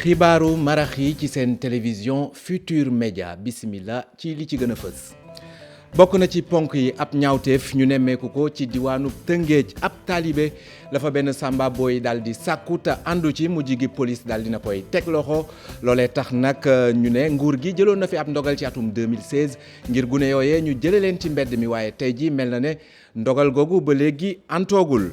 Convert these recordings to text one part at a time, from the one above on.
xibaaru marax yi ci seen télévision Futur Média bismillah ci li ci gën a fës bokk na ci ponk yi ab ñaawteef ñu nemmeeku ko ci diwaanu Tëngéej ab taalibe la fa benn samba booy daal di sàkku te àndu ci mujj gi police daal dina koy teg loxo loolee tax nag ñu ne nguur gi jëloon na fi ab ndogal ci atum 2016 ngir gune yooyee ñu jële leen ci mbedd mi waaye tey ji mel na ne ndogal googu ba léegi antoogul.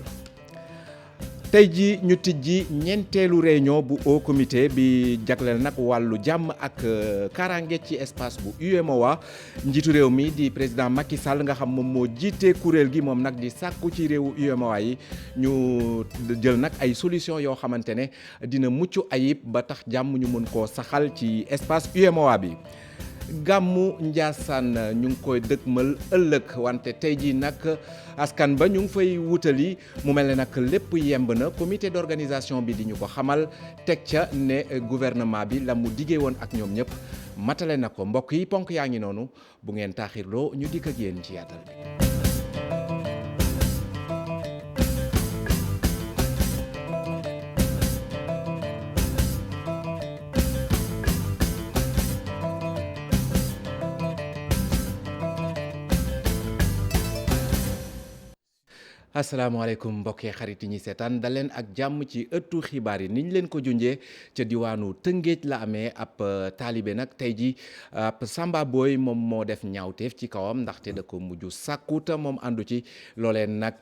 tey ji ñu tijji ñeenteelu réunion bu haut comité bi jagleel nag wàllu jàmm ak kaaraange ci espace bu UEMOA njiitu réew mi di président Macky Sall nga xam moom moo jiite kuréel gi moom nag di sàkku ci réewu UEMOA yi ñu jël nag ay solution yoo xamante ne dina mucc ayib ba tax jàmm ñu mën koo saxal ci espace UEMOA bi. gàmmu Njaasaan ñu ngi koy dëkkmal ëllëg wante tey jii nag askan ba ñu ngi fay wutali mu mel ne nag lépp yemb na comité d'organisation bi di ñu ko xamal teg ca ne gouvernement bi la mu diggee woon ak ñoom ñëpp matale na ko mbokk yi ponk yaa ngi noonu bu ngeen taaxirloo ñu dikk ak yéen ci yaatal bi. asalaamaaleykum mbokki xarit yi ñuy seetaan dal leen ak jàmm ci ëttu xibaar yi niñ leen ko junjee ca diwaanu Tëngéej la amee ab taalibe nag tey ji ab Samba Boy moom moo def ñaawteef ci kawam ndaxte da ko mujj sàkkuta moom àndu ci loolee nag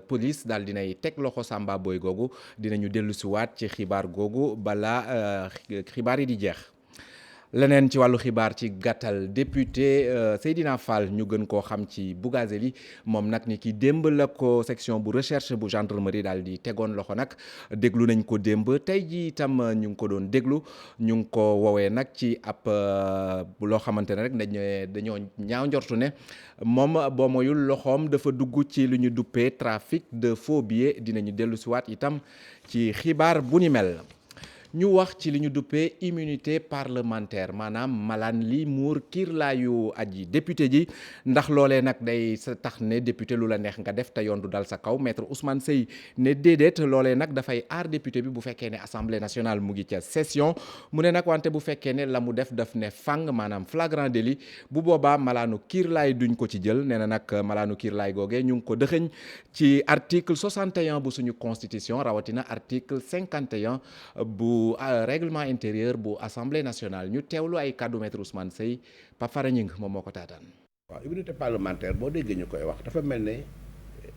police daal dinay teg loxo Samba Boy googu dinañu dellu si waat ci xibaar googu balaa xibaar yi di jeex. leneen ci wàllu xibaar ci gàttal député Seydina Fall ñu gën koo xam ci Bougazelli moom nag ni ki démb la ko section bu recherche bu gendarmerie daal di tegoon loxo nag déglu nañ ko démb tey ji itam ñu ngi ko doon déglu ñu ngi ko woowee nag ci ab loo xamante ne rek dañoo ñaaw njortu ne moom boo moyul loxoom dafa dugg ci lu ñu duppee trafic de faux billets dinañu dellu si waat itam ci xibaar bu ni mel. ñu wax ci li ñu duppee immunité parlementaire maanaam malaan li muur kiirlaayu aji député ji ndax loolee nag day sa tax ne député lu la neex nga def te yoon du dal sa kaw maître Ousmane Seye ne déedéet loolee nag dafay aar député bi bu fekkee ne assemblée nationale mu ngi ca session mu ne nag wante bu fekkee ne la mu def daf ne fang maanaam flagrant délit bu boobaa malaanu kiirlaay duñ ko ci jël nee na nag malaanu kiirlaay googee ñu ngi ko dëxëñ ci article 61 bu suñu constitution rawatina article 51 bu règlement intérieur bu assemblée nationale ñu teewlu ay kàddu maître Ousmane Seye Pape Fara Ñing moom moo ko taataan. waaw immunité parlementaire boo déggee ñu koy wax dafa mel ne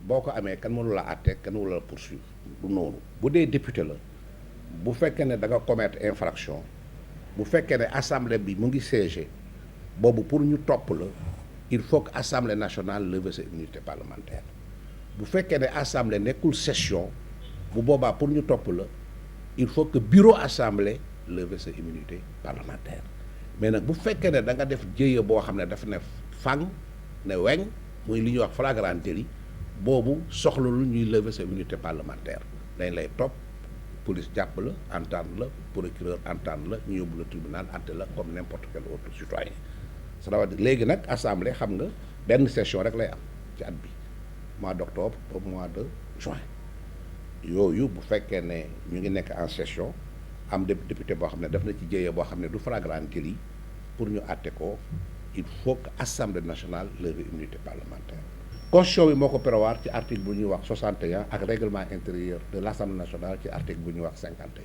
boo ko amee kan mënu la àtte kan mënu la poursuivre du noonu. bu dee député la bu fekkee ne da nga commettre infraction bu fekkee ne assemblée bi mu ngi siéger boobu pour ñu topp la il faut que assemblée nationale leve sa immunité parlementaire bu fekkee ne assemblée nekkul session bu boobaa pour ñu topp la. il faut que bureau assemblée leve sa immunité parlementaire mais nag bu fekkee ne da nga def jéye boo xam ne dafa ne fang ne weñ muy li ñuy wax flagrant délit boobu soxlalu ñuy lever sa immunité parlementaire dañ lay topp police jàpp la entendre la procureur entendre la ñu yóbbu la tribunal àtte la comme n'importe quel autre citoyen ça veut dire léegi nag assemblée xam nga benn session rek lay am ci at bi mois d'octobre au mois de juin yooyu bu fekkee ne ñu ngi nekk en session am député boo xam ne def na ci jéye boo xam ne du flagrant délit pour ñu àtte ko il faut que assemblée nationale leve immunité parlementaire constitution bi moo ko prévoir ci article bu ñuy wax 61 ak règlement intérieur de l'assemblée nationale ci article bu ñuy wax 51.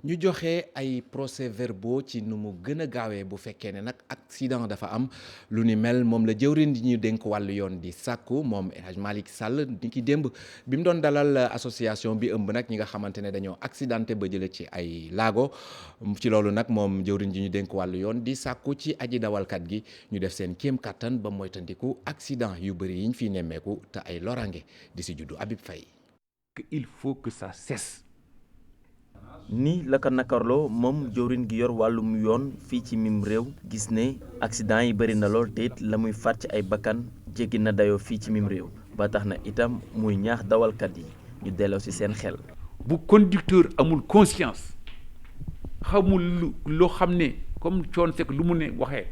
ñu joxe ay procès-verbaux ci nu mu gën a gaawee bu fekkee ne nag accident dafa am lu ni mel moom la jëwriñ di ñu dénk wàllu yoon di sàkku moom El Hadj Malick Sall ni ki démb bi mu doon dalal association bi ëmb nag ñi nga xamante ne dañoo accidenté ba jële ci ay laago ci loolu nag moom jëwriñ di ñu dénk wàllu yoon di sàkku ci aji dawalkat gi ñu def seen kéem kattan ba moytandiku accident yu bëri yiñ fi nemmeeku te ay lorange di si juddu Habib Faye. Il faut que ça cesse. nii la ko nakarloo moom jëwriñ gi yor wàllum yoon fii ci mim réew gis ne accident yi bëri na lool te it la muy faat ci ay bakkan jéggi na dayoo fii ci mim réew ba tax na itam muy ñaax dawalkat yi ñu delloo ci seen xel. bu conducteur amul conscience xamul loo xam ne comme coon fekk lu mu ne waxee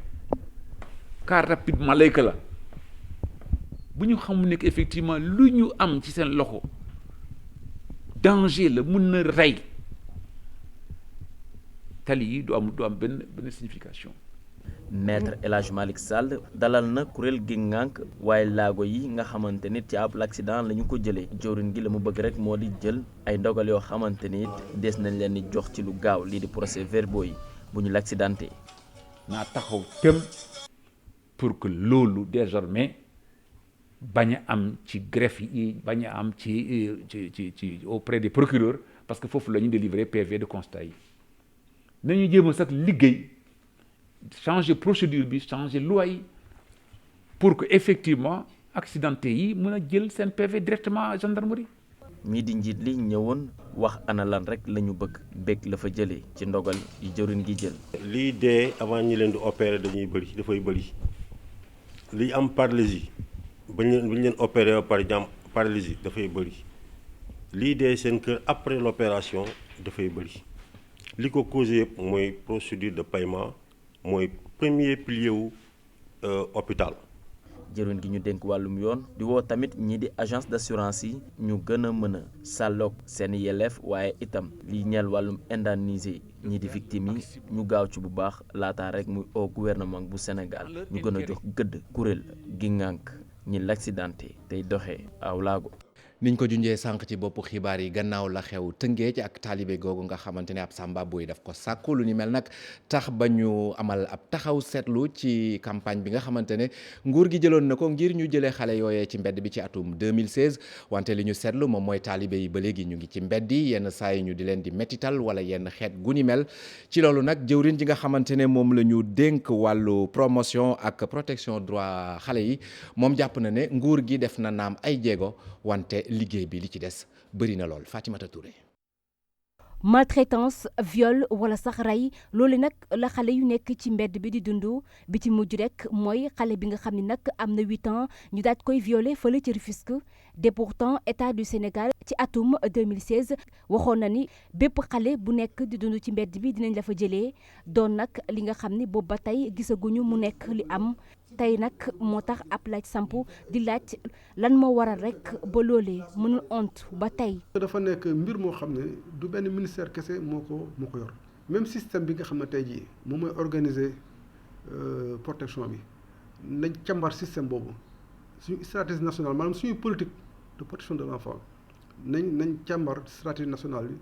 car rapide malayka la bu ñu xamul ne effectivement lu ñu am ci seen loxo danger la mun na rey tali yi du am benn signification. Maître El Hadj Malick Sall dalal na kuréel gi ngànk waaye laago yi nga xamante nit ci ab l'accident la ñu ko jëlee jawriñ gi la mu bëgg rek moo di jël ay ndogal yoo xamante ni des nañ leen di jox ci lu gaaw lii di procès verbaux yi bu ñu l'accidenté. naa taxaw tëm pour que loolu désormais bañ a am ci greffe yi bañ a am ci auprès des procureurs parce que foofu la ñu délivrer PV de constat yi nañu jéem a sax liggéey changer procédure bi changer loi yi pour que effectivement accidenté yi mën a jël seen PV directement gendarmerie. mii di njiit li ñëwoon wax ana lan rek la ñu bëgg la fa jëlee ci ndogal yi jëriñ gi jël. lii dee avant ñi leen di opérer dafay bëri liy am paralysie bu ñu leen opérer ba pare jàmm paralysie dafay bëri lii dee seen kër après l'opération dafay bëri li ko causé yëpp mooy procédure de paiement mooy premier pilier wu hôpital. jëriñ gi ñu dénk wàllum yoon di woo tamit ñii di agence d'assurance yi ñu gën a mën a sàlloog seen yelleef waaye itam li ñeel wàllum indemniser ñii di victimes yi ñu gaaw ci bu baax laataa rek muy au gouvernement bu Sénégal ñu gën a jox gëdd kuréel gi ngànk ñi l'accidenté tey doxee aw laago. niñ ko junjee sànq ci boppu xibaar yi gannaaw la xew Tëngéej ak taalibe googu nga xamante ne ab Samba Boy daf ko sàkku lu ni mel nag tax ba ñu amal ab taxaw seetlu ci campagne bi nga xamante ne nguur gi jëloon na ko ngir ñu jëlee xale yooyee ci mbedd bi ci atum 2016 wante li ñu seetlu moom mooy taalibe yi ba léegi ñu ngi ci mbedd yi yenn saa yi ñu di leen di métital wala yenn xeet gu ni mel ci loolu nag jëwriñ ji nga xamante ne moom la ñu dénk wàllu promotion ak protection droit xale yi moom jàpp na ne nguur gi def na naam ay jéego wante liggéey bi li ci des bëri na lool Fatimata Touré. maltraitance viol wala sax rey loolu nag la xale yu nekk ci mbedd bi di dund bi ci mujj rek mooy xale bi nga xam ne nag am na 8 ans ñu daat koy violé fële ci Rufisque de pourtant état du Sénégal ci atum 2016 waxoon na ni bépp xale bu nekk di dund ci mbedd bi dinañ la fa jëlee doon nag li nga xam ni boobu ba tey gisaguñu mu nekk li am tey nag moo tax ab laaj samp di laaj lan moo waral rek ba loolee mënul ont ba tey. dafa nekk mbir moo xam ne du benn ministère kese moo ko yor même système bi nga xam ne tey jii moom mooy organiser protection bi nañ càmbar système boobu suñu stratégie nationale maanaam suñu politique de protection de l'enfant nañ càmbar stratégie nationale bi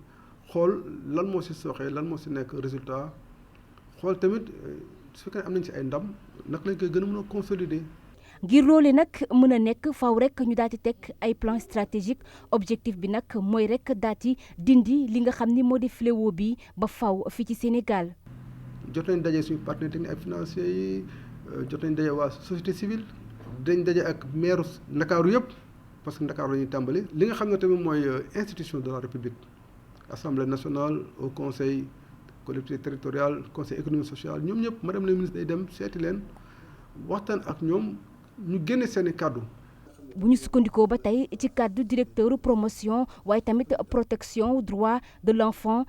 xool lan moo si sooxee lan moo si nekk résultat xool tamit su fekkee am nañ si ay ndam naka lañ koy gën a mën a consolider. ngir loole nag mën a nekk faw rek ñu daal di teg ay plan stratégique objectif bi nag mooy rek daal di dindi li nga xam ni moo di fléau bi ba faw fii ci Sénégal. jot nañ daje suñu partenaires techniques ak financiers yi jot nañ daje waa société civile dañ daje ak maire Ndakaaru yëpp parce que Ndakaaru la ñuy tàmbali. li nga xam ne tamit mooy institution de la République Assemblée nationale au conseil collectivité territoriale conseil économique social ñoom ñëpp madame la ministre day dem seeti leen waxtaan ak ñoom. ñu génne seeni kàddu. bu ñu sukkandikoo ba tey ci kàddu directeur promotion waaye tamit protection droit de l'enfant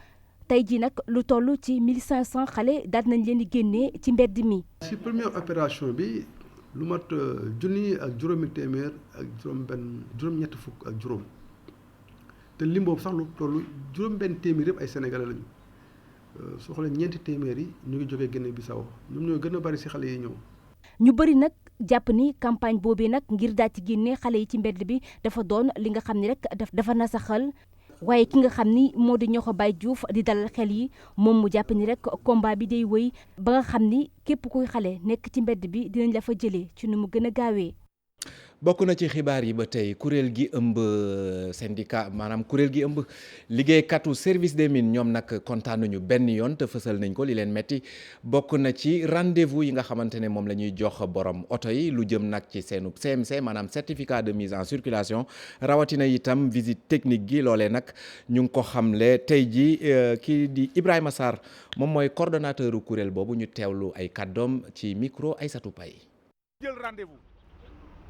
tey jii nag lu toll ci 1500 xale daal nañ leen di génnee ci mbedd mi. ci première opération bi lu mat junni ak juróomi téeméer ak juróom-ñetti fukk ak juróom te lim boobu sax lu toll juróom-benn téeméer yëpp ay sénégalais lañu soo xoolee ñeenti téeméer yi ñu ngi jógee Guinée Bissau ñoom ñoo gën a bari ci xale yi ñëw. ñu bëri nag jàpp ni campagne boobee nag ngir daal ci génne xale yi ci mbedd bi dafa doon li nga xam ni rek dafa nasaxal waaye ki nga xam ni moo di Niokh Baye Diouf di dalal xel yi moom mu jàpp ni rek combat bi day wëy ba nga xam ni képp kuy xale nekk ci mbedd bi dinañ la fa jëlee ci nu mu gën a gaawee. bokk na ci xibaar yi ba tey kuréel gi ëmb syndicat maanaam kuréel gi ëmb liggéeykatu service des mines ñoom nag kontaan nañu benn yoon te fësal nañ ko li leen metti bokk na ci rendez-vous yi nga xamante ne moom la ñuy jox borom oto yi lu jëm nag ci seenu CMC maanaam certificat de mise en circulation rawatina itam visite technique gi loolee nag ñu ngi ko xamle tey ji kii di Ibrahima Sarr moom mooy coordonnateur kuréel boobu ñu teewlu ay kàddoom ci micro Aïssatou Paye. jël rendez-vous.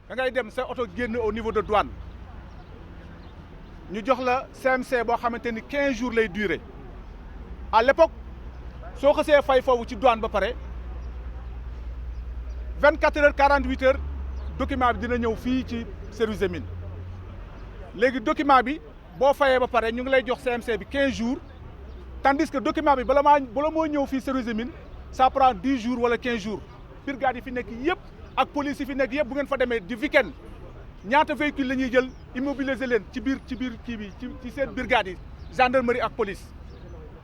da ngay dem sa oto génn au niveau de douane ñu jox la CMC boo xamante ni 15 jours lay durer à l'époque soo xasee fay foofu ci douane ba pare 24 heures 48 heures document bi dina ñëw fii ci service des mines léegi document bi boo fayee ba pare ñu ngi lay jox CMC bi 15 jours tandis que document bi bala moo ñëw fii service des mines ça prend 10 jours wala 15 jours brigade yi fi nekk yëpp ak police yi fi nekk yëpp bu ngeen fa demee di week-end ñaata véhicule la ñuy jël immobiliser leen ci biir kii bi ci seen brigade yi gendarmerie ak police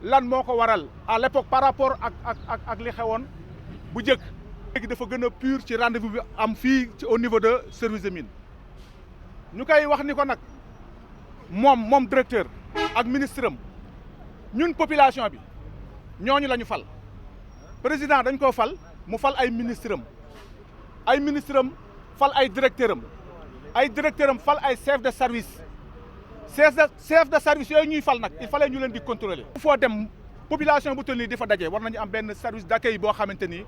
lan moo ko waral à l'époque par rapport ak li xewoon bu njëkk. léegi dafa gën a pur ci rendez-vous bi am fii ci au niveau de service des mines ñu koy wax ni ko nag moom directeur ak ministre am ñun population bi ñooñu la ñu fal président dañ koo fal mu fal ay ministre am fal ay directeur am fal ay chef de service yooyu ñuy fal nag il fallait ñu leen di contrôler. foo dem population bu toll nii di fa daje war nañu am benn service d'accueil boo xamante ni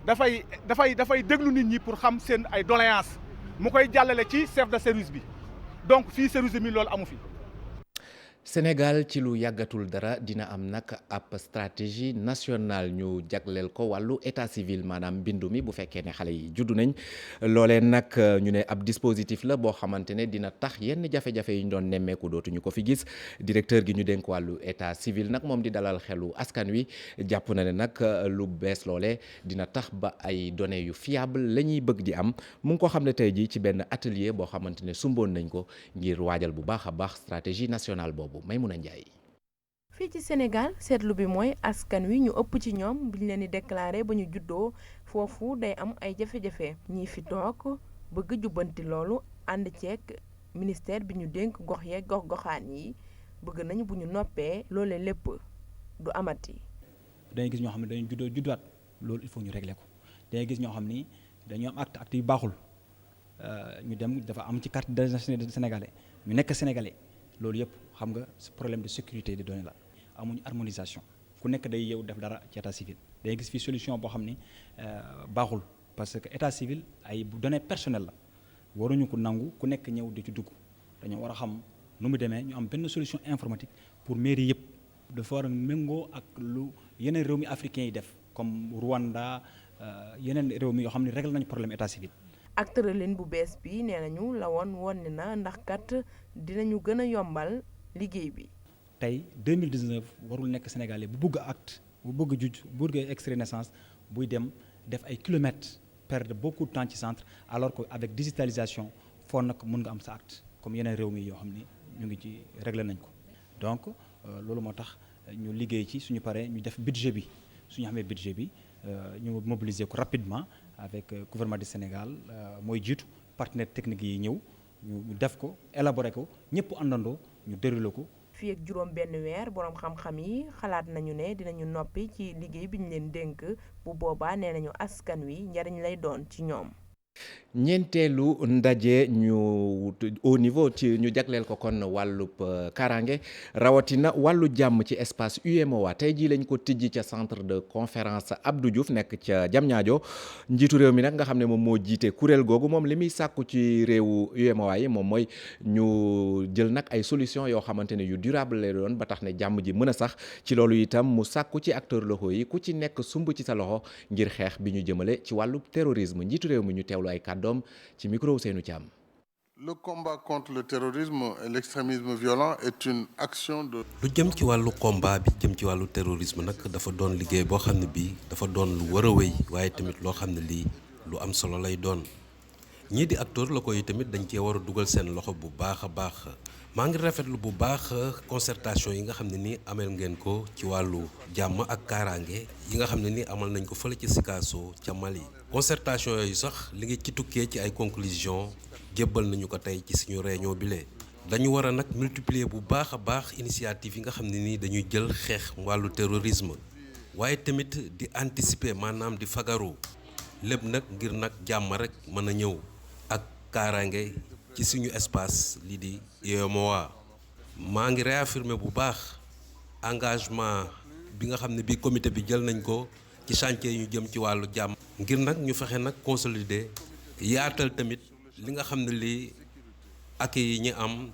dafay déglu nit ñi pour xam seen ay doléances mu koy jàllale ci chef de service bi donc fii service bi loolu amu fi. Sénégal ci lu yàggatul dara dina am nag ab stratégie nationale ñu jagleel ko wàllu état civil maanaam mbindu mi bu fekkee ne xale yi juddu nañ loolee nag ñu ne ab dispositif la boo xamante ne dina tax yenn jafe-jafe yi ñu doon nemmeeku dootuñu ko fi gis directeur gi ñu dénk wàllu état civil nag moom di dalal xelu askan wi jàpp na ne nag lu bees loolee dina tax ba ay données yu fiable la ñuy bëgg di am mu ngi ko xam ne tey jii ci benn atelier boo xamante ne sumboon nañ ko ngir waajal bu baax a baax stratégie nationale boobu. Maymuna Njaay. fii ci Sénégal seetlu bi mooy askan wi ñu ëpp ci ñoom buñ leen di déclaré ba ñu juddoo foofu day am ay jafe-jafe ñii fi toog bëgg jubbanti loolu ànd ceeg ministère bi ñu dénk gox yeeg gox-goxaan yi bëgg nañu bu ñu noppee loolee lépp du amati. dañuy gis ñoo xam ne dañuy judduwaat loolu il faut ñu régler ko dañuy gis ñoo xam ni dañoo am acte yu baaxul ñu dem dafa am ci carte d'identité sénégalais ñu nekk sénégalais. loolu yëpp xam nga problème de sécurité des données la amuñu harmonisation ku nekk day yow def dara ci état civil day gis fii solution boo xam ni baaxul parce que état civil ay données personnelles la waruñu ko nangu ku nekk ñëw di ci dugg dañoo war a xam nu mu demee ñu am benn solution informatique pour mairie yëpp dafa war a méngoo ak lu yeneen réew mi africains yi def comme Rwanda yeneen réew mi yoo xam ne réglé nañu problème état civil. ak tëralin bu bees bi nee nañu la woon ni na ndax kat dinañu gën a yombal liggéey bi. tey 2019 warul nekk Sénégalais bu bëgg acte bu bëgg juj bu bëgg extrait naissance buy dem def ay kilomètres perdre beaucoup de temps ci centre alors que avec digitalisation foo nag mën nga am sa acte comme yeneen réew mi yoo xam ni ñu ngi ci réglé nañ ko donc loolu moo tax ñu liggéey ci suñu paree ñu def budget bi suñu xamee budget bi ñu mobiliser ko rapidement avec gouvernement du Sénégal mooy jiitu partenaires techniques yi ñëw ñu def ko élaborer ko ñëpp àndandoo ñu déroulé ko. fii ak juróom benn weer boroom xam-xam yi xalaat nañu ne dinañu noppi ci liggéey bi ñu leen dénk bu boobaa nee nañu askan wi njariñ lay doon ci ñoom. ñeenteelu ndaje ñu au niveau ci ñu jagleel ko kon wàllub karange rawatina wàllu jàmm ci espace UEMOA tey jii lañ ko tijji ca centre de conférence Abdou Diouf nekk ca Diamniadio njiitu réew mi nag nga xam ne moom moo jiite kuréel googu moom li muy sàkku ci réewu UEMOA yi moom mooy ñu jël nag ay solution yoo xamante ne yu durable lay doon ba tax ne jàmm ji mën a sax ci loolu itam mu sàkku ci acteurs locaux yi ku ci nekk sumb ci sa loxo ngir xeex bi ñu jëmale ci wàllu terrorisme njiitu réew mi ñu teewlu ay kàddoom ci micro Ousseynou Thiam. Le combat contre le terrorisme et l'extrémisme violent est une action de. lu jëm ci wàllu combat bi jëm ci wàllu terrorisme nag dafa doon liggéey boo xam ne bii dafa doon lu war a wéy waaye tamit loo xam ne lii lu am solo lay doon ñii di acteurs locaux yi tamit dañ cee war a dugal seen loxo bu baax a baax. maa ngi rafetlu bu baax concertation yi nga xam ne nii amel ngeen ko ci wàllu jàmm ak kaaraange yi nga xam ne nii amal nañ ko fële ci Sikasso ca Mali. concertation yooyu sax li ngi ci tukkee ci ay conclusions jébbal nañu ko tey ci suñu réunion bi lee dañu war a nag multiplier bu baax a baax initiative yi nga xam ne nii dañuy jël xeex wàllu terrorisme waaye tamit di anticiper maanaam di fagaru lépp nag ngir nag jàmm rek mën a ñëw ak kaaraange ci suñu espace lii di UEMOA. maa ngi réaffirmer bu baax engagement bi nga xam ne bii comité bi jël nañ ko ci chantier yu jëm ci wàllu jàmm ngir nag ñu fexe nag consolider yaatal tamit li nga xam ne lii ak yi ñu am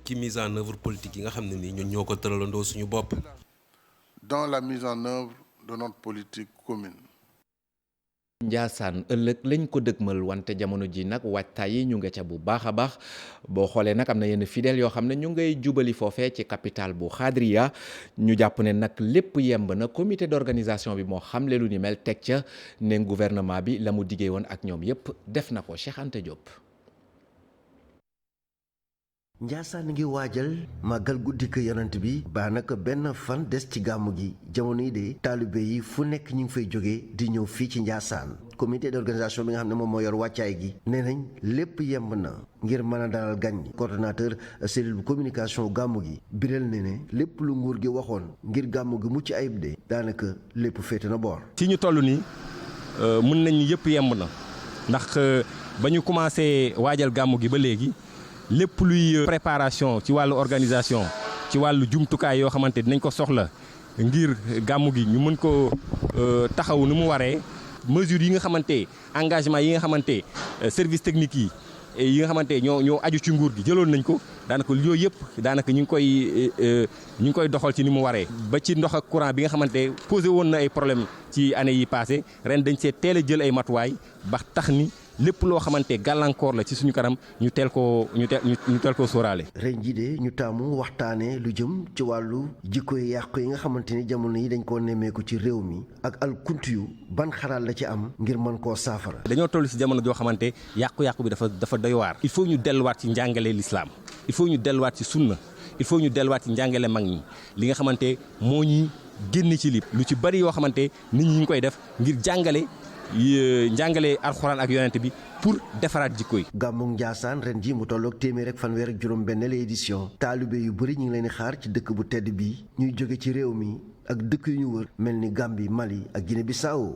ci mise en œuvre politique yi nga xam ne nii ñun ñoo ko tëralandoo suñu bopp. dans la mise en œuvre de notre politique commune. Njaasaan ëllëg lañ ko dëgmal wante jamono ji nag waajtaay yi ñu nga ca bu baax a baax boo xoolee nag am na yenn fidèles yoo xam ne ñu ngay jubali foofee ci capitale bu Xaadriya ñu jàpp ne nag lépp yemb na comité d'organisation bi moo xamle lu ni mel teg ca ne gouvernement bi la mu diggee woon ak ñoom yépp def na ko Cheikh Anta Diop. Njaasaan ngi waajal màggal guddi ko yonent bi baanaka benn fan des ci gàmmu gi jamono yi de taalibe yi fu nekk ñu ngi fay jógee di ñëw fii ci Njaasaan comité d'organisation bi nga xam ne moom moo yor wàccaay gi nee nañ lépp yemb na ngir mën a dalal gan ñi coordonnateur cellule bu communication gàmmu gi biral ne lépp lu nguur gi waxoon ngir gàmmu gi mucc ayib de daanaka lépp féete na boor. ci ñu toll nii mën nañ yëpp yemb na ndax ba ñu commencé waajal gàmmu gi ba léegi. lépp luy préparation ci wàllu organisation ci wàllu jumtukaay yoo xamante dinañ ko soxla ngir gàmmu gi ñu mën ko taxaw ni mu waree mesures yi nga xamante engagement yi nga xamante service technique yi nga xamante ñoo aju ci nguur gi jëloon nañ ko daanaka yooyu yëpp daanaka ñu ngi koy doxal ci ni mu waree. ba ci ndox ak courant bi nga xamante posé woon na ay problème ci année yi passé ren dañ see teel a jël ay matuwaay ba tax ni. lépp loo xamante gàllankoor la ci suñu kanam ñu teel koo sóoraale. ren jii de ñu taamu waxtaanee lu jëm ci wàllu jikko yi yàqu yi nga xamante ni jamono yi dañ koo nemmeeku ci réew mi ak alkuntu yu ban xalaat la ci am ngir mën koo saafara. dañoo toll ci jamono joo xamante yàqu-yàqu bi dafa doy waar. il faut ñu delluwaat ci njàngale l'islam il faut ñu delluwaat ci sunna il faut ñu delluwaat ci njàngale mag ñi li nga xamante moo ñuy génn ci li lu ci bari yoo xamante nit ñi ñu koy def ngir njàngale alxuraan ak yonent bi pour defaraat jikko yi. gàmmug Njaasaan ren ji mu tolloog téeméer ak fanweer ak juróom-benn édition taalibe yu bëri ñu ngi leen di xaar ci dëkk bu tedd bi ñuy jóge ci réew mi ak dëkk yu ñu wër mel ni Gambie Mali ak Guinée Bissau.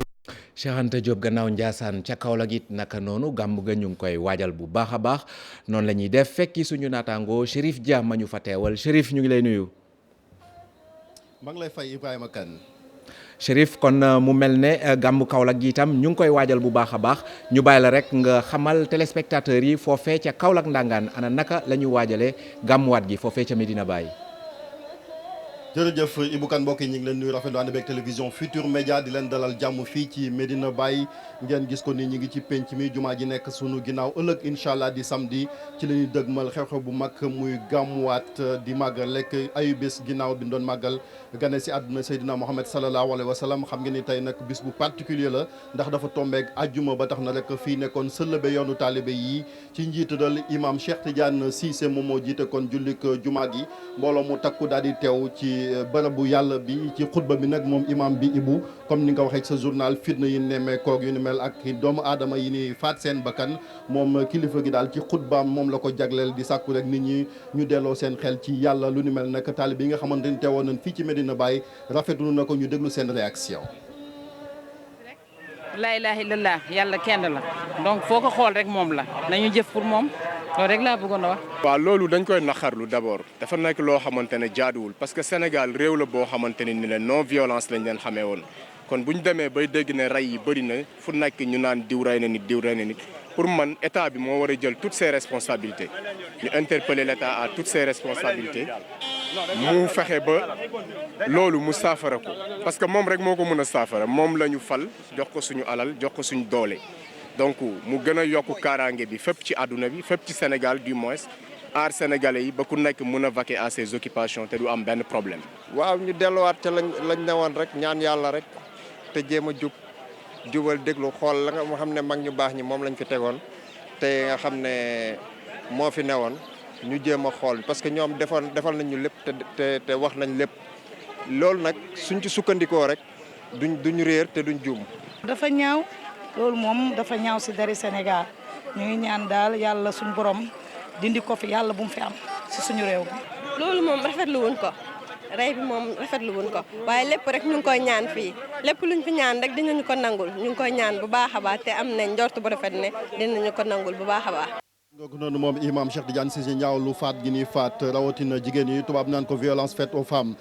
Cheikh Anta Diop gannaaw Njaasaan ca Kaolack it naka noonu gàmmu ga ñu ngi koy waajal bu baax a baax noonu la ñuy def fekki suñu naataangoo Chérif Dia ma ñu fa teewal Chérif ñu ngi lay nuyu. maa ngi lay fay Ibrahima Kane. Chérif kon mu mel ne gàmmu Kaolack gi itam ñu ngi koy waajal bu baax a baax ñu bàyyi la rek nga xamal téléspectateurs yi foofee ca Kaolack Ndangaan ana naka la ñu waajalee gàmmuwaat gi foofee ca Medina Baye. jërëjëf Ibou Kane mbokk yi ñu ngi leen nuyu rafetlu ànd beeg télévision Futur Média di leen dalal jàmm fii ci Medina Baye ngeen gis ko ni ñu ngi ci penc mi jumaa ji nekk sunu ginnaaw ëllëg incha allah di samedi ci la ñuy dëgmal xew-xew bu mag muy gàmmuwaat di màggal lekk ayu bés ginnaaw bi ñu doon màggal gane si àdduna Seydina Mohamed sallallahu alayhi wa sallam xam ngeen ni tey nag bis bu particulier la ndax dafa tombeeg ajjuma ba tax na rek fii nekkoon sëllëbe yoonu taalibe yi ci njiitudal imam Cheikh Tidiane Cissé moom moo jiite kon jullik jumaa gi mbooloo mu takku daal di teew ci bërëbu yàlla bi ci xutba bi nag moom imam bi Ibou comme ni nga ko waxee sa journal fitna yi nemmee koog yu ni mel ak doomu aadama yi ni faat seen bakkan moom kilifa gi daal ci xutbaam moom la ko jagleel di sàkku rek nit ñi ñu delloo seen xel ci yàlla lu ni mel nag taalib yi nga xamante ni teewoon nañ fii ci Medina Baye rafetlu na ko ñu déglu seen réaction. laa ilaaha illallah yàlla kenn la donc foo ko xool rek moom la nañu jëf pour moom loolu rek laa bëggoon a wax. waaw loolu dañ koy naqarlu d'abord dafa nekk loo xamante ne jaaduwul parce que Sénégal réew la boo xamante ne ni la non violence lañ leen xamee woon kon bu ñu demee bay dégg ne rey yi bëri na fu nekk ñu naan diw rey na nit diw rey na nit pour man état bi moo war a jël toutes ses responsabilités ñu interpeller l'état à toutes ses responsabilités mu fexe ba loolu mu saafara ko parce que moom rek moo ko mën a saafara moom la ñu fal jox ko suñu alal jox ko suñu doole donc mu gën a yokk kaaraange bi fépp ci àdduna bi fépp ci Sénégal du moins aar sénégalais yi ba ku nekk mën a vaquer à ses occupations te du am benn problème. waaw ñu delluwaat ca lañ newoon rek ñaan yàlla rek te jéem a jubal déglu xool la nga xam ne mag ñu baax ñi moom lañ fi tegoon te nga xam ne moo fi newoon ñu jéem a xool parce que ñoom defal nañ ñu lépp te wax nañ lépp loolu nag suñ ci sukkandikoo rek duñ réer te duñ juum. dafa ñaaw loolu moom dafa ñaaw si dari Sénégal ñu ngi ñaan daal yàlla suñu borom dindi ko fi yàlla bu mu fi am si suñu réew mi. loolu moom rafetlu wuñ ko rey bi moom rafetlu wuñ ko waaye lépp rek ñu ngi koy ñaan fii lépp luñ fi ñaan rek dinañu ko nangul ñu ngi koy ñaan bu baax a baax te am nañ njort bu rafet ne dinañu ko nangul bu baax a baax. donc noonu moom imam Cheikh Tidiane Cissé ñaawlu faat gi ni faat rawatina jigéen yi tubaab naan ko violence faite aux femmes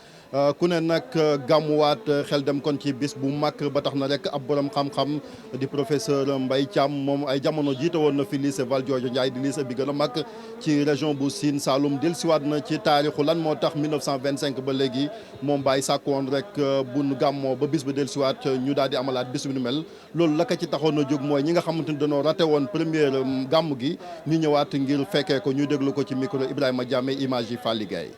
ku ne nag gàmmuwaat xel dem kon ci bis bu mag ba tax na rek ab borom xam-xam di professeur Mbaye Thiam moom ay jamono jiite woon na fi lycée Valdiodio Ndiaye di lycée bi gën a mag ci région bu Sine Saloum dellusiwaat na ci taarixu lan moo tax 1925 ba léegi moom Baye sàkk woon rek bu nu gàmmoo ba bis ba dellusiwaat ñu daal di amalaat bis bu nu mel loolu la ko ci taxoon a jóg mooy ñi nga xamante ni dañoo raté woon première gàmm gi ñu ñëwaat ngir fekkee ko ñu déglu ko ci micro Ibrahima Diame image yi Fally Gueye.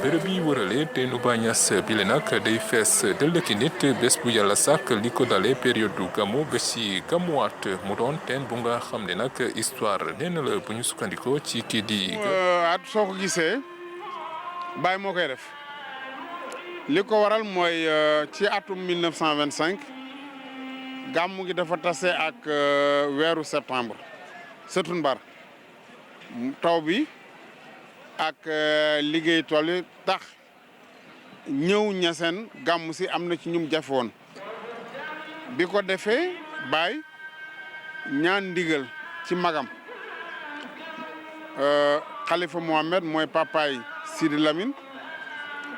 bërëb yi wërale teenu Baay Ñas bi le nag day fees dell ki nit bés bu yàlla sàkk li ko dalee période du gàmmu ba ci gàmmuwaat mu doon teen bu nga xam ne nag histoire nee na la bu ñu sukkandikoo ci kii di. at soo ko gisee Baay moo koy def li ko waral mooy ci atum 1925 gàmmu gi dafa tase ak weeru septembre Sëtunbar taw bi. ak liggéey tool yi tax ñëw ñaseen gàmm si am na ci ñum jafe woon bi ko defee Baay ñaan ndigal ci magam Khalifa Mohamed mooy papaay Sidi Lamine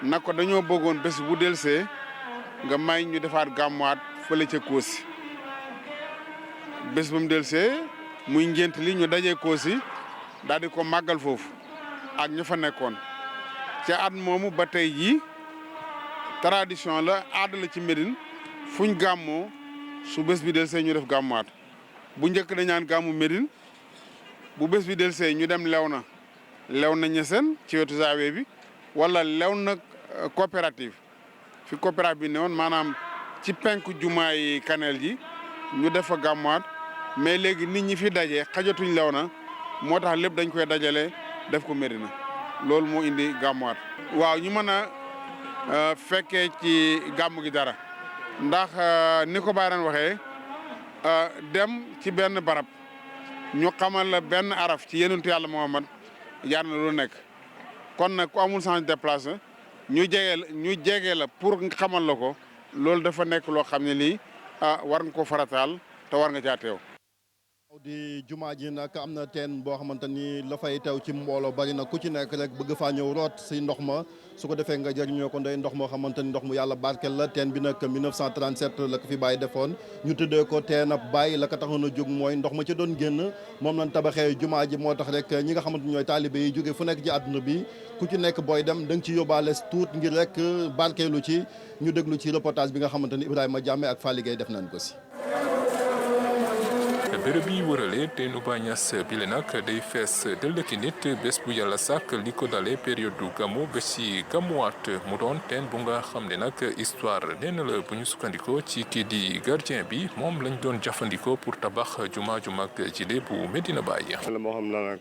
na ko dañoo bëggoon bés bu delsee nga may ñu defaat gàmmuwaat fële ca Koosi bés bu mu delsee muy ngént li ñu dajee Koosi daal di ko màggal foofu ak ñu fa nekkoon ca at moomu ba tey jii tradition la aada la ci Médine fuñ gàmmoo su bés bi del see ñu def gàmmuwaat bu njëkk dañaan gàmmu Médine bu bés bi del see ñu dem Léona Niassène ci wetu Zawiya bi wala Léona coopérative fi coopérative bi ne woon maanaam ci penku jumaay Kanel ji ñu def fa gàmmuwaat mais léegi nit ñi fi daje xajatuñ Léona moo tax lépp dañ koy dajale def ko Médina loolu moo indi gàmmuwaat waaw ñu mën a fekkee ci gàmmu gi dara ndax ni ko Baay daan waxee dem ci benn barab ñu xamal la benn araf ci yonentu Yàlla Muhammad jaar na lu nekk kon nag ku amul chance déplacé ñu jege la pour xamal la ko loolu dafa nekk loo xam ne lii war nga ko farataal te war nga caa teew. di jumaa ji nag am na teen boo xamante ni la fay teew ci mbooloo bari na ku ci nekk rek bëgg faa ñëw root si ndox ma su ko defee nga jëriñoo ko ndey ndox moo xamante ni ndox mu yàlla barkeel la teen bi nag 1937 la ko fi Baay defoon ñu tuddee ko teen ab Baay la ko taxoon a jóg mooy ndox ma ca doon génn moom lañ tabaxee jumaa ji moo tax rek ñi nga xamante ni ñooy taalibe yi jóge fu nekk ci àdduna bi ku ci nekk booy dem da nga ci yóbbaale tuut ngir rek barkeelu ci ñu déglu ci reportage bi nga xamante ni Ibrahima Diame ak Fally Gueye def nañ ko si. bërëb yi wërale teenu Baay Ñas bi le nag day fees dell ki nit bés bu yàlla sàkk li ko dalee période du gàmmu ba ci gàmmuwaat mu doon teen bu nga xam ne nag histoire nee na la bu ñu sukkandikoo ci kii di gardien bi moom lañ doon jëfandikoo pour tabax jumaa ju mag jile bu Medina Baye. la moo xam na nag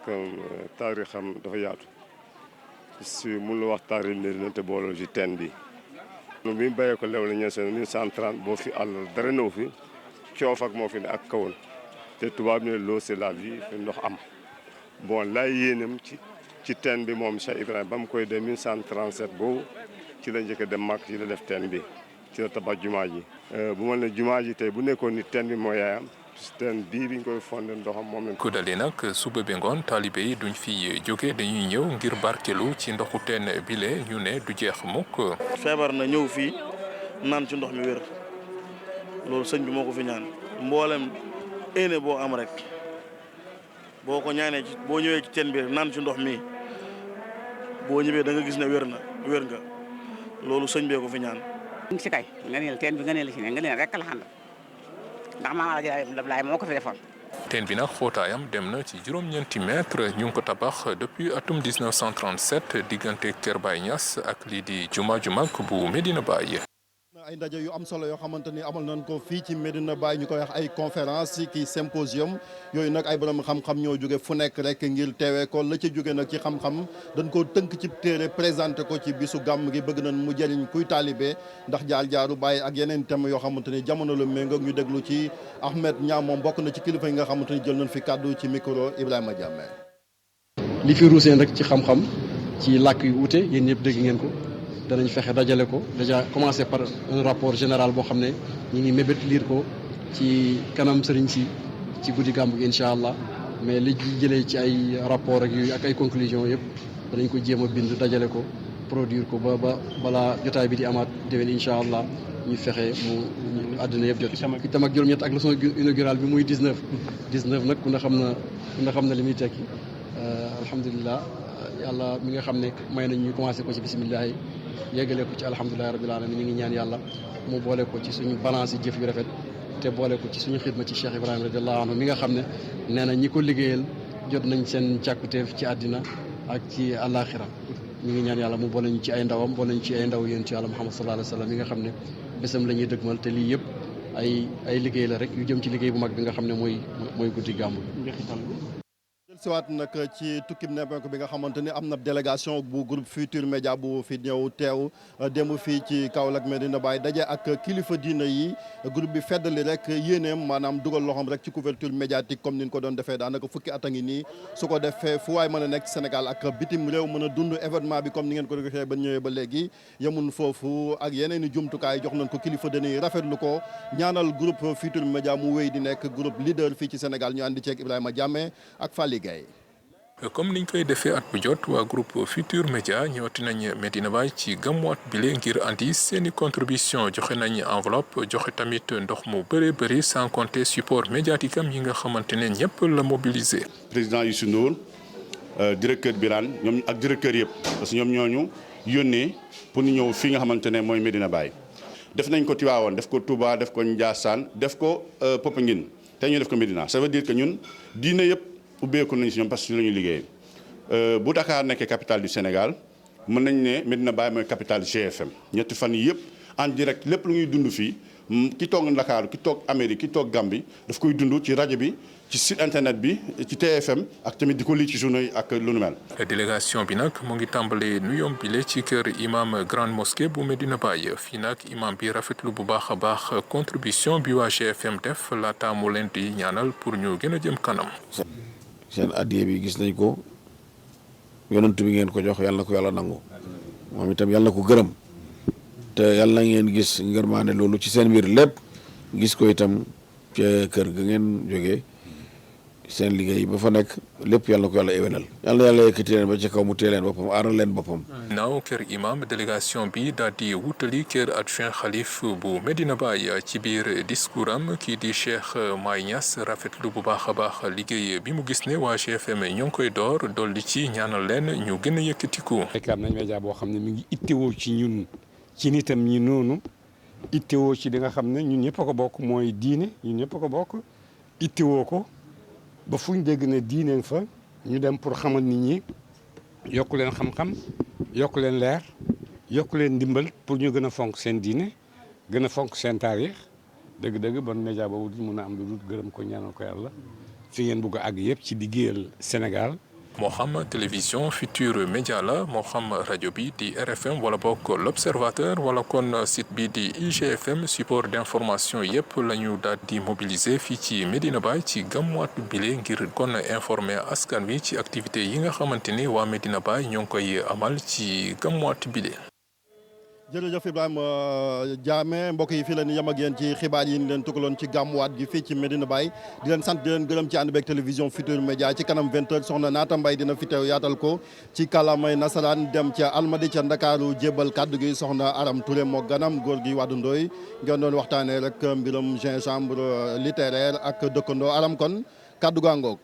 taarixam dafa yaatu si mun la wax taarix Medina te booloo ci teen bi bi mu béyee ko Léona Niassène 1930 boo fi àll dara ñëw fi coof ak moo fi ne ak kawoon te tubaab ne l'eau c'est la vie fi ndox am bon laay yéenam ci teen bi moom Cheikh Ibrahima ba mu koy dee 1937 boobu ci la njëkk a dem Màkk ci la def teen bi ci la tabax jumaa ji bu ma ne jumaa ji tey bu nekkoon ni teen bi moo yaayam teen bii biñ koy fondé ndoxam moom lañ ko dalee nag suba ba ngoon taalibe yi duñ fi jóge dañuy ñëw ngir barkelu ci ndoxu teen bile ñu ne du jeex mukk feebar na ñëw fii naan ci ndox mi wér loolu sëñ bi moo ko fi ñaan mboolem éene boo am rek boo ko ñaanee ci boo ñëwee ci teen bi rek naan ci ndox mi boo ñëwee da nga gis ne wér nga loolu sëñ bee ko fi ñaan. si kay nga ne la teen bi nga ne la si ne nga ne rek la xam ndax maam Alaaji Abdoulaye moo ko fi defoon. teen bi nag xóotaayam dem na ci juróom-ñeenti mètre ñu ngi ko tabax depuis atum 1937 diggante Kër Baay Ñas ak lii di juma ju mag bu Medina Baye. ay ndaje yu am solo yoo xamante ni amal nañ ko fii ci Medina Baye ñu koy wax ay conférence ki symposium yooyu nag ay borom xam-xam ñoo jóge fu nekk rek ngir teewee ko la ci jóge nag ci xam-xam dañ koo tënk ci téere présenté ko ci bisu gàmm gi bëgg nañ mu jëriñ kuy taalibe ndax jaar-jaaru Baye ak yeneen thèmes yoo xamante ni jamono la méngoog ñu déglu ci Ahmed Niang moom bokk na ci kilifa yi nga xamante ni jël nañ fi kàddu ci micro Ibrahima Diame. li fi ruusee nag ci xam-xam ci làkk yu wuute yéen ñëpp dégg ngeen ko. danañ fexe dajale ko déjà commencé par un rapport général boo xam ne ñi ngi mébét lire ko ci kanam sëriñ si ci guddi gàmmu gi incha allah mais li jëlee ci ay rapport ak yooyu ak ay conclusion yëpp danañ ko jéem a bind dajale ko produire ko ba balaa jotaay bi di amaat déwén incha allah ñu fexe mu àddina yëpp jot itam ak juróom-ñett ak leçon inaugurale bi muy 19 nag ku ne xam na li muy tekki alhamdulilah yàlla mi nga xam ne may nañ ñu commencé ko ci bisimilah yi yeggale ko ci alhamdulilah rabbil alamin ñu ngi ñaan yàlla mu boole ko ci suñu balance yi jëf yu rafet te boole ko ci suñu xidma ci Cheikh Ibrahima radiallahu anhu mi nga xam ne nee na ñi ko liggéeyal jot nañ seen càkkuteef ci àddina ak ci àllaaxira ñu ngi ñaan yàlla mu boole ñu ci ay ndawam boole ñu ci ay ndaw yéen ci yàlla Muhammad sallallahu alayhi wa sallam mi nga xam ne bésam la ñuy dëgmal te lii yëpp ay liggéey la rek yu jëm ci liggéey bu mag bi nga xam ne mooy guddi gàmmu siwaat nag ci tukkib nemmeeku bi nga xamante ni am na délégation bu groupe Futur Média bu fi ñëw teew démb fii ci Kaolack Medina Baye daje ak kilifa diina yi groupe bi feddali rek yéeneem maanaam dugal loxoom rek ci couverture médiatique comme ni ñu ko doon defee daanaka fukki at a ngi nii su ko defee fu waay mën a nekk Sénégal ak bitim réew mën a dund événement bi comme ni ngeen ko defee ba ñëwee ba léegi yemun foofu ak yeneen i jumtukaay jox nañ ko kilifa diina yi rafetlu ko ñaanal groupe Futur Média mu wéy di nekk groupe leader fii ci Sénégal ñu àndi ceeg Ibrahima Diamé ak Fally Gueye. comme niñ koy defee at bu jot waa groupe Futur Média ñëwati nañ Medina Baye ci gàmmuwaat bile ngir andi seeni contribution joxe nañ enveloppe joxe tamit ndox mu bëree bëri sans compter support médiatique am yi nga xamante ne ñëpp la mobiliser. président Youssou Ndour directeur Birane ñoom ak directeur yëpp parce que ñoom ñooñu yónnee pour ñu ñëw fii nga xamante ne mooy Medina Baye def nañ ko Tivaouane def ko Touba def ko Ndiassane def ko Popenguine te ñu def ko Medina ça veut dire que ñun diine yëpp ubbeeku nañ si ñoom parce que ñu la ñuy liggéey bu Dakar nekkee capitale du Sénégal mën nañ ne Medina Baye mooy capitale GFM ñetti fan yi yëpp en direct lépp lu ñuy dund fii ki toog Dakar ki toog Amérique ki toog Gambie daf koy dund ci rajo bi ci site internet bi ci TFM ak tamit di ko lii ci journaux yi ak lu nu mel. délégation bi nag mu ngi tàmbalee nuyoom bile ci kër imam grande mosquée bu Medina Baye fii nag imam bi rafetlu bu baax a baax contribution bi waa GFM def laata mu leen di ñaanal pour ñu gën a jëm kanam. seen addiye bi gis nañ ko yonent bi ngeen ko jox yàlla na ko yàlla nangu moom itam yàlla na ko gërëm te yàlla na ngeen gis ngërmaane loolu ci seen mbir lépp gis ko itam ca kër ga ngeen jógee seen liggéey ba fa nekk lépp yàlla na ko yàlla éwénal yàlla na yàlla yëkkati leen ba ci kaw mu tee leen boppam aaral leen boppam. naaw kër imam délégation bi daal di wutali kër adjoint xalif bu Medina Baye ci biir discours am kii di Cheikh Maye Niass rafetlu bu baax a baax liggéey bi mu gis ne waa GFM ñoo ngi koy door dolli ci ñaanal leen ñu gën a yëkkatiku. fekk am nañ média boo xam ne mi ngi ittewoo ci ñun ci nitam ñi noonu ittewoo ci li nga xam ne ñun ñëpp a ko bokk mooy diine ñun ñëpp a ko bokk ittewoo ko ba fu ñu dégg ne diine fa ñu dem pour xamal nit ñi yokk leen xam-xam yokk leen leer yokk leen ndimbal pour ñu gën a fonk seen diine gën a fonk seen taarix dëgg-dëgg bon média boobu du mun a am lu dul gërëm ko ñaanal ko yàlla fi ngeen bugg a àgg yëpp ci liggéeyal Sénégal. moo xam télévision Futur Média la moo xam rajo bi di RFM wala bokk l'Observateur wala kon site bi di IGFM support d'information yëpp la ñu daal di mobiliser fii ci Medina Baye ci gàmmuwaat bile ngir kon informer askan wi ci activité yi nga xamante ni waa Medina Baye ñoo ngi koy amal ci gàmmuwaat bile. jërëjëf Ibrahima Diamé mbokk yi fii la ñu yem ak yéen ci xibaar yi ñu leen tukkaloon ci gàmmuwaat gi fii ci Medina Baye di leen sant di leen gërëm ci ànd beeg télévision Futur Média ci kanam 20h soxna Naata Mbaye dina fi teew yaatal ko ci kàllaamay nasaraan dem ca Almadi ca Ndakaaru jébbal kàddu gi soxna Aram Touré moo ganam góor gi Wade Ndoye ngeen doon waxtaanee rek mbiram gingembre littéraire ak dëkkandoo Aram kon kàddu gaa ngoog.